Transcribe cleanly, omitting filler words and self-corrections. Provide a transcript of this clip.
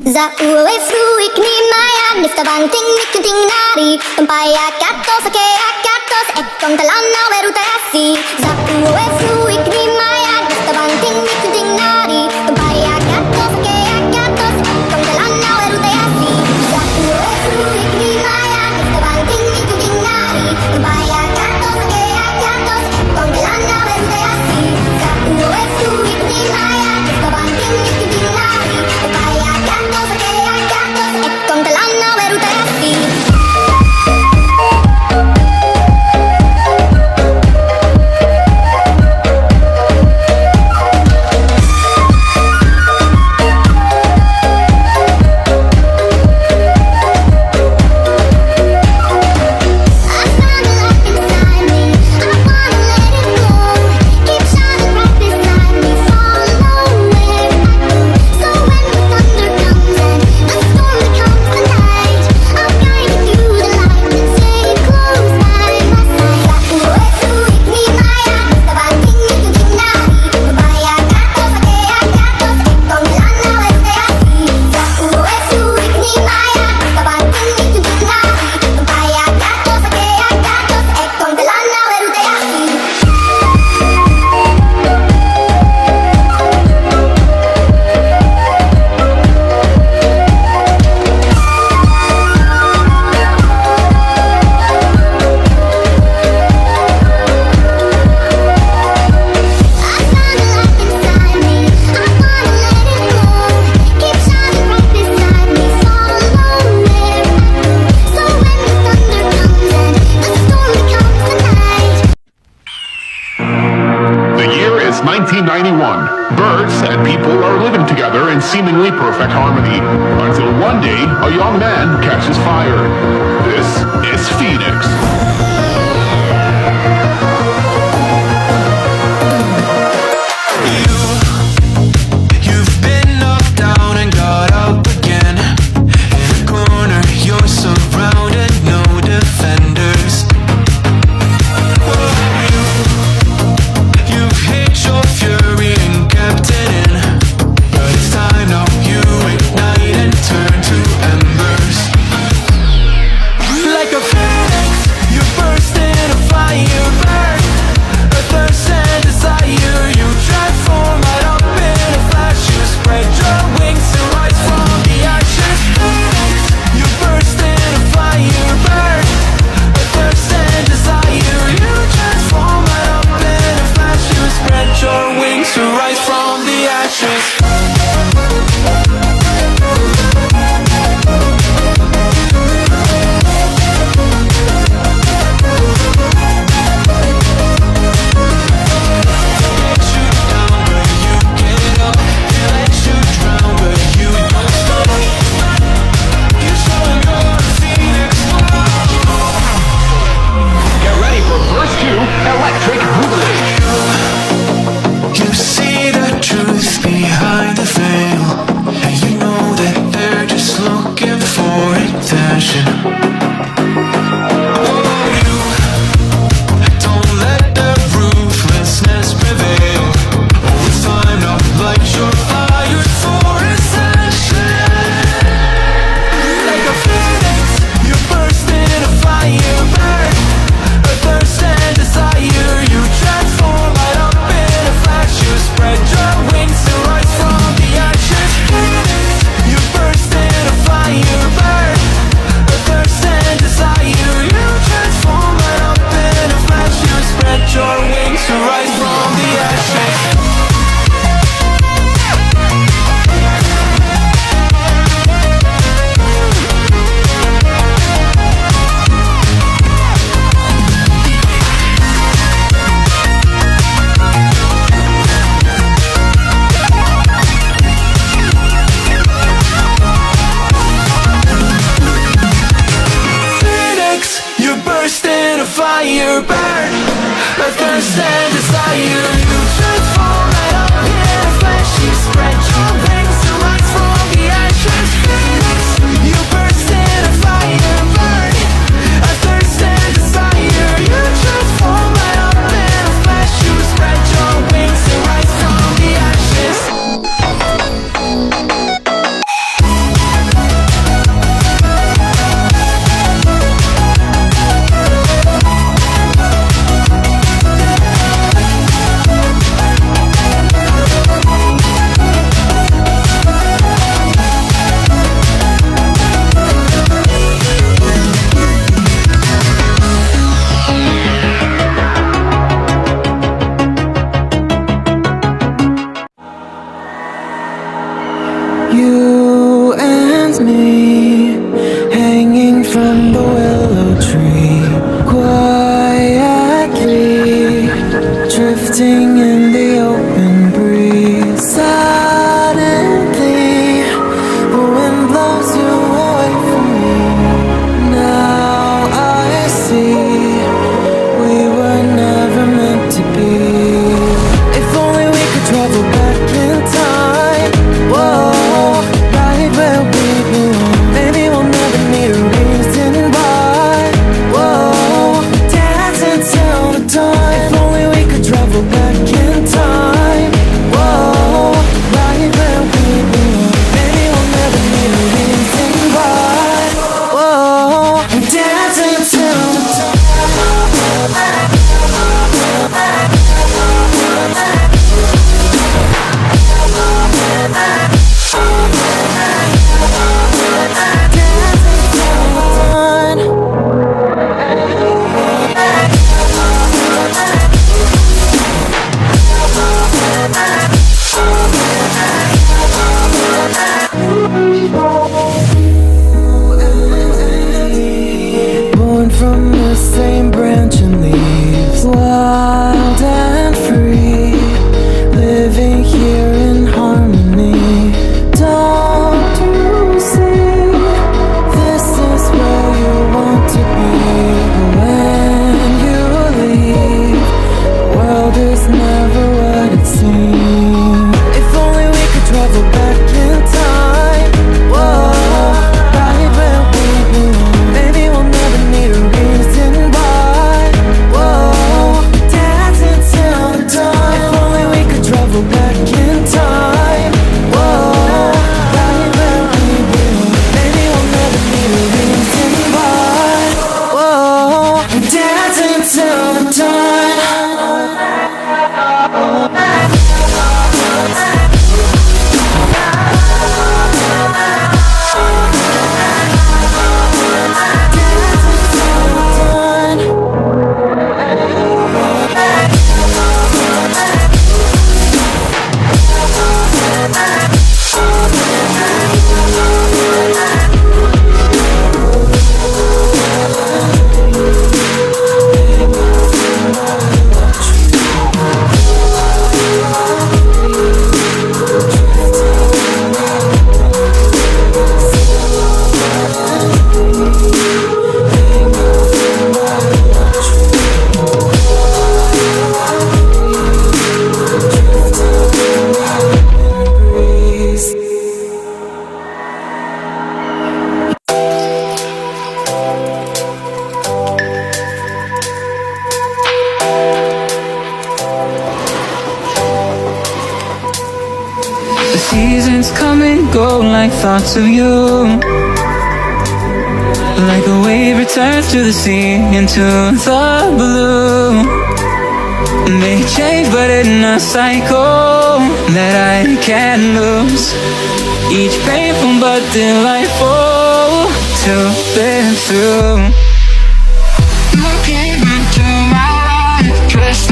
Za uwe fruik ni maya nifta banting nikinting nari tumpaya katos ake akatos ekong talana werutasi. Za uwe fruik ni maya nifta banting nikinting nari tumpaya katos ake akatos ekong talana werutasi. Za uwe fruik ni maya nifta banting nikinting nari tumpaya katos ake akatos ekong talana werutasi. Za uwe fruik ni maya nifta banting nikinting nari tumpaya katos ake akatos ekong talana werutasi. Birds and people are living together in seemingly perfect harmony, until one day a young man catches fire. This is Phoenix. You've been knocked down and got up again. In a corner, you're surrounded, no defenders. You've hid your fury and kept it in, but it's time now you ignite and turn to embers. Like a phoenix, you burst in a fire burn. A thirst and desire, you transform right up in a flash. You spread your wings to rise from the ashes. Phoenix, you burst in a fire burn. A thirst and desire, you transform right up in a flash. You spread your wings to rise from the ashes. Get ready for verse 2, Electric Boogaloo. You see the truth behind the veil, and you know that they're just looking for attention. Oh, you don't let the ruthlessness prevail. Oh, it's time now, light your fire for ascension. Like a phoenix, you burst in a fire burn. A thirst and desire, you transform right up in a flash. You spread your wings to rise from the ashes. Phoenix, you burst in a fire burn. A thirst and desire, you transform right up in a flash. You spread your wings to rise from the ashes. Phoenix, you burst in a fire burn. A thirst and desire, you transform right up in a flash. You spread your wings to rise from the ashes. Phoenix, you burst in a fire burn. A thirst and desire, you transform right up in a flash. You spread your wings to rise from the ashes. drifting in the open breeze. Suddenly, the wind blows you away from me. Now I see we were never meant to be. If only we could travel back in time. Whoa, right where we belong. Maybe we'll never need a reason why. Whoa, dance until the dawn. If only we could travel back in time. Whoa, right where we belong. Maybe we'll never need a reason why. Whoa, dance until the dawn. Born from the same branch and leaves, wild and free, living here in harmony. Don't you see? This is where you want to be. When you leave, the world is never what it seems. If only we could travel back in time. Whoa, right where we belong. Maybe we'll never need a reason why. Whoa, dance until the dawn. If only we could travel back in time. Whoa, right where we belong. Maybe we'll never need a reason why. Whoa, dance until the dawn. The seasons come and go like thoughts of you. Like a wave returns to the sea into the blue. They change but in a cycle that I can't lose. Each painful but delightful to live through. Looking into my life, dressed